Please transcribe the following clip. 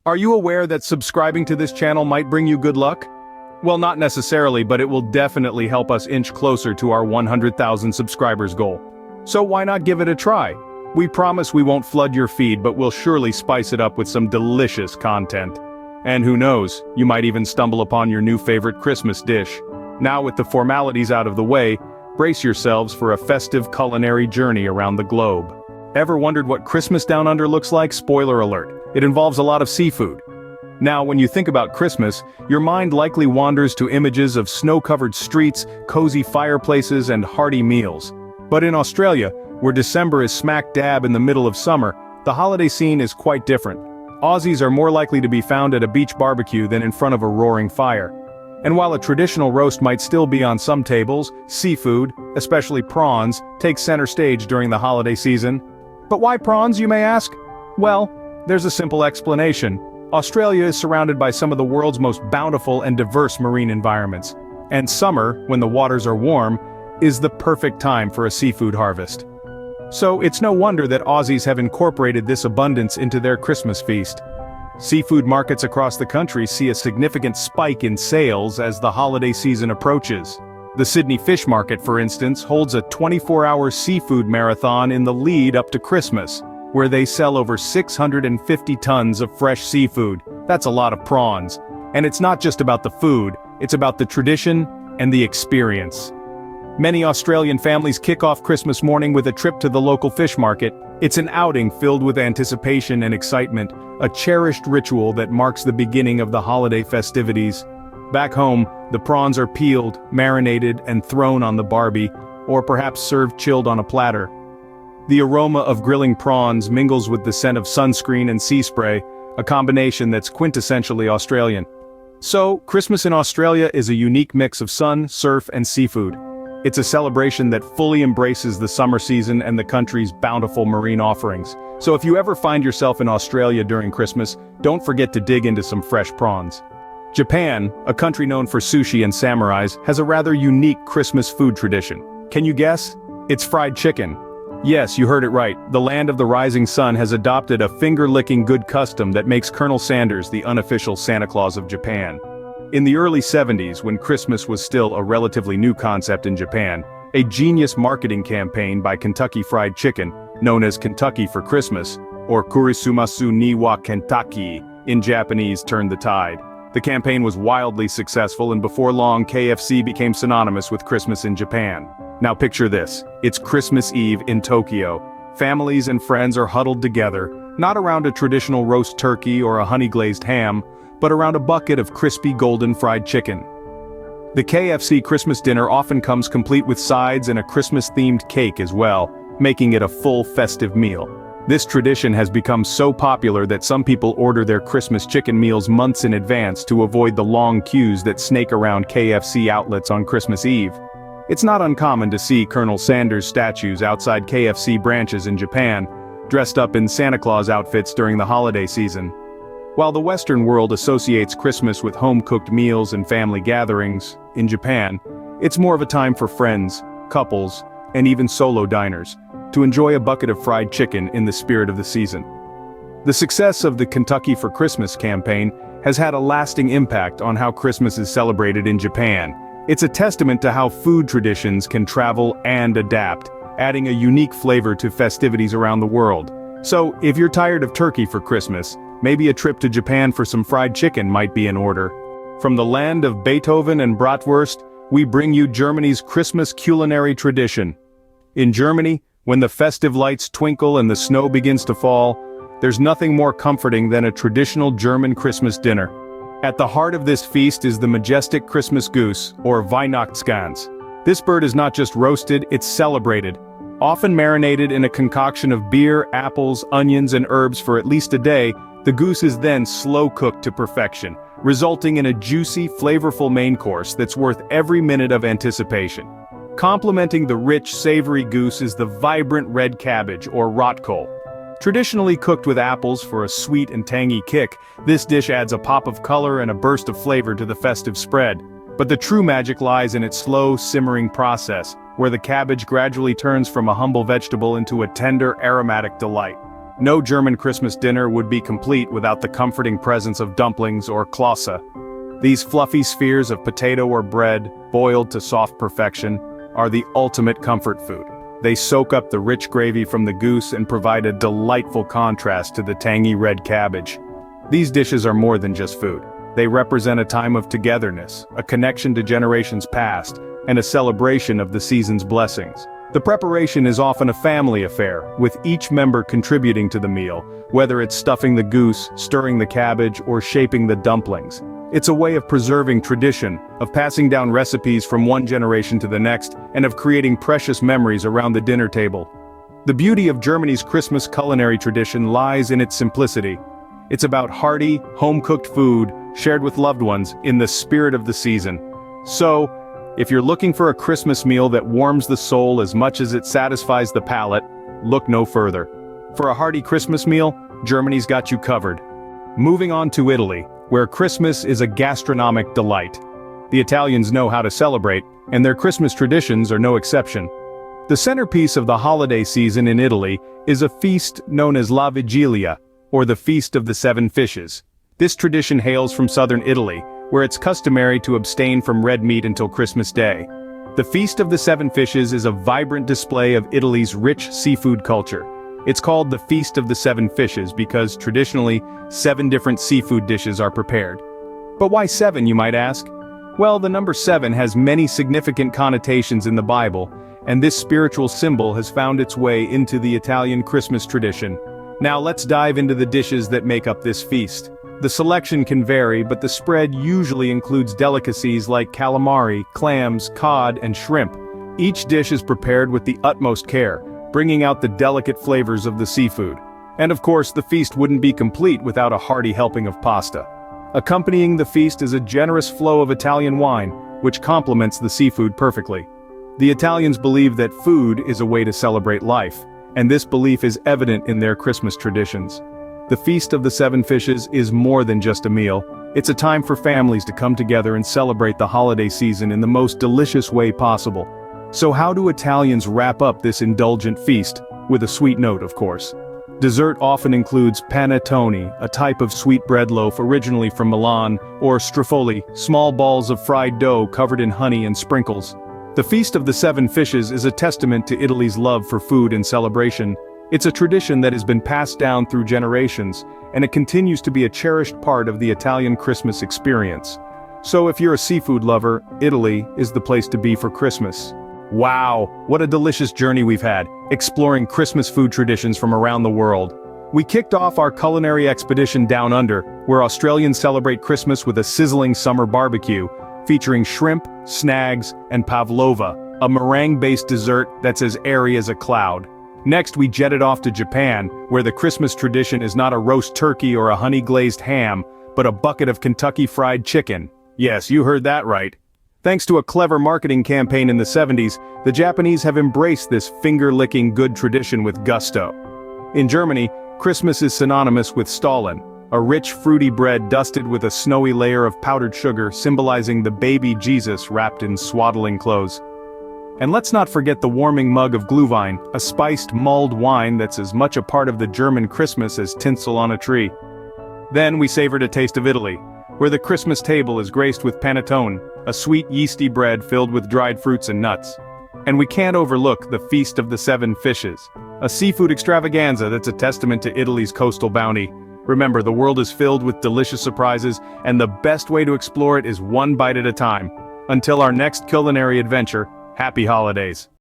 Are you aware that subscribing to this channel might bring you good luck? Well, not necessarily, but it will definitely help us inch closer to our 100,000 subscribers goal. So why not give it a try? We promise we won't flood your feed, but we'll surely spice it up with some delicious content. And who knows, you might even stumble upon your new favorite Christmas dish. Now with the formalities out of the way, brace yourselves for a festive culinary journey around the globe. Ever wondered what Christmas down under looks like? Spoiler alert, it involves a lot of seafood. Now when you think about Christmas, your mind likely wanders to images of snow-covered streets, cozy fireplaces, and hearty meals. But in Australia, where December is smack dab in the middle of summer, the holiday scene is quite different. Aussies are more likely to be found at a beach barbecue than in front of a roaring fire. And while a traditional roast might still be on some tables, seafood, especially prawns, takes center stage during the holiday season. But why prawns, you may ask? Well, there's a simple explanation. Australia is surrounded by some of the world's most bountiful and diverse marine environments. And summer, when the waters are warm, is the perfect time for a seafood harvest. So it's no wonder that Aussies have incorporated this abundance into their Christmas feast. Seafood markets across the country see a significant spike in sales as the holiday season approaches. The Sydney Fish Market, for instance, holds a 24-hour seafood marathon in the lead up to Christmas, where they sell over 650 tons of fresh seafood. That's a lot of prawns. And it's not just about the food, it's about the tradition and the experience. Many Australian families kick off Christmas morning with a trip to the local fish market. It's an outing filled with anticipation and excitement, a cherished ritual that marks the beginning of the holiday festivities. Back home, the prawns are peeled, marinated, and thrown on the barbie, or perhaps served chilled on a platter. The aroma of grilling prawns mingles with the scent of sunscreen and sea spray, a combination that's quintessentially Australian. So, Christmas in Australia is a unique mix of sun, surf, and seafood. It's a celebration that fully embraces the summer season and the country's bountiful marine offerings. So if you ever find yourself in Australia during Christmas, don't forget to dig into some fresh prawns. Japan, a country known for sushi and samurais, has a rather unique Christmas food tradition. Can you guess? It's fried chicken. Yes, you heard it right. The land of the rising sun has adopted a finger-licking good custom that makes Colonel Sanders the unofficial Santa Claus of Japan. In the early 70s, when Christmas was still a relatively new concept in Japan, a genius marketing campaign by Kentucky Fried Chicken, known as Kentucky for Christmas, or Kurisumasu ni wa Kentucky, in Japanese, turned the tide. The campaign was wildly successful, and before long KFC became synonymous with Christmas in Japan. Now picture this, it's Christmas Eve in Tokyo. Families and friends are huddled together, not around a traditional roast turkey or a honey-glazed ham, but around a bucket of crispy golden fried chicken. The KFC Christmas dinner often comes complete with sides and a Christmas-themed cake as well, making it a full festive meal. This tradition has become so popular that some people order their Christmas chicken meals months in advance to avoid the long queues that snake around KFC outlets on Christmas Eve. It's not uncommon to see Colonel Sanders statues outside KFC branches in Japan, dressed up in Santa Claus outfits during the holiday season. While the Western world associates Christmas with home-cooked meals and family gatherings, in Japan, it's more of a time for friends, couples, and even solo diners, to enjoy a bucket of fried chicken in the spirit of the season. The success of the Kentucky for Christmas campaign has had a lasting impact on how Christmas is celebrated in Japan. It's a testament to how food traditions can travel and adapt, adding a unique flavor to festivities around the world. So, if you're tired of turkey for Christmas, maybe a trip to Japan for some fried chicken might be in order. From the land of Beethoven and bratwurst, we bring you Germany's Christmas culinary tradition. In Germany, when the festive lights twinkle and the snow begins to fall, there's nothing more comforting than a traditional German Christmas dinner. At the heart of this feast is the majestic Christmas goose, or Weihnachtsgans. This bird is not just roasted, it's celebrated. Often marinated in a concoction of beer, apples, onions, and herbs for at least a day, the goose is then slow-cooked to perfection, resulting in a juicy, flavorful main course that's worth every minute of anticipation. Complementing the rich, savory goose is the vibrant red cabbage, or rotkohl. Traditionally cooked with apples for a sweet and tangy kick, this dish adds a pop of color and a burst of flavor to the festive spread. But the true magic lies in its slow, simmering process, where the cabbage gradually turns from a humble vegetable into a tender, aromatic delight. No German Christmas dinner would be complete without the comforting presence of dumplings or Klöße. These fluffy spheres of potato or bread, boiled to soft perfection, are the ultimate comfort food. They soak up the rich gravy from the goose and provide a delightful contrast to the tangy red cabbage. These dishes are more than just food. They represent a time of togetherness, a connection to generations past, and a celebration of the season's blessings. The preparation is often a family affair, with each member contributing to the meal, whether it's stuffing the goose, stirring the cabbage, or shaping the dumplings. It's a way of preserving tradition, of passing down recipes from one generation to the next, and of creating precious memories around the dinner table. The beauty of Germany's Christmas culinary tradition lies in its simplicity. It's about hearty, home-cooked food, shared with loved ones, in the spirit of the season. So, if you're looking for a Christmas meal that warms the soul as much as it satisfies the palate, look no further. For a hearty Christmas meal, Germany's got you covered. Moving on to Italy, where Christmas is a gastronomic delight. The Italians know how to celebrate, and their Christmas traditions are no exception. The centerpiece of the holiday season in Italy is a feast known as La Vigilia, or the Feast of the Seven Fishes. This tradition hails from southern Italy, where it's customary to abstain from red meat until Christmas Day. The Feast of the Seven Fishes is a vibrant display of Italy's rich seafood culture. It's called the Feast of the Seven Fishes because, traditionally, 7 different seafood dishes are prepared. But why 7, you might ask? Well, the number 7 has many significant connotations in the Bible, and this spiritual symbol has found its way into the Italian Christmas tradition. Now let's dive into the dishes that make up this feast. The selection can vary, but the spread usually includes delicacies like calamari, clams, cod, and shrimp. Each dish is prepared with the utmost care, bringing out the delicate flavors of the seafood. And of course, the feast wouldn't be complete without a hearty helping of pasta. Accompanying the feast is a generous flow of Italian wine, which complements the seafood perfectly. The Italians believe that food is a way to celebrate life, and this belief is evident in their Christmas traditions. The Feast of the Seven Fishes is more than just a meal. It's a time for families to come together and celebrate the holiday season in the most delicious way possible. So how do Italians wrap up this indulgent feast? With a sweet note, of course. Dessert often includes panettone, a type of sweet bread loaf originally from Milan, or strofoli, small balls of fried dough covered in honey and sprinkles. The Feast of the Seven Fishes is a testament to Italy's love for food and celebration. It's a tradition that has been passed down through generations, and it continues to be a cherished part of the Italian Christmas experience. So if you're a seafood lover, Italy is the place to be for Christmas. Wow, what a delicious journey we've had, exploring Christmas food traditions from around the world. We kicked off our culinary expedition down under, where Australians celebrate Christmas with a sizzling summer barbecue, featuring shrimp, snags, and pavlova, a meringue-based dessert that's as airy as a cloud. Next we jetted off to Japan, where the Christmas tradition is not a roast turkey or a honey-glazed ham, but a bucket of Kentucky Fried Chicken. Yes, you heard that right. Thanks to a clever marketing campaign in the 70s, the Japanese have embraced this finger-licking good tradition with gusto. In Germany, Christmas is synonymous with Stollen, a rich fruity bread dusted with a snowy layer of powdered sugar symbolizing the baby Jesus wrapped in swaddling clothes. And let's not forget the warming mug of Glühwein, a spiced mulled wine that's as much a part of the German Christmas as tinsel on a tree. Then we savored a taste of Italy, where the Christmas table is graced with panettone, a sweet yeasty bread filled with dried fruits and nuts. And we can't overlook the Feast of the Seven Fishes, a seafood extravaganza that's a testament to Italy's coastal bounty. Remember, the world is filled with delicious surprises, and the best way to explore it is one bite at a time. Until our next culinary adventure, happy holidays.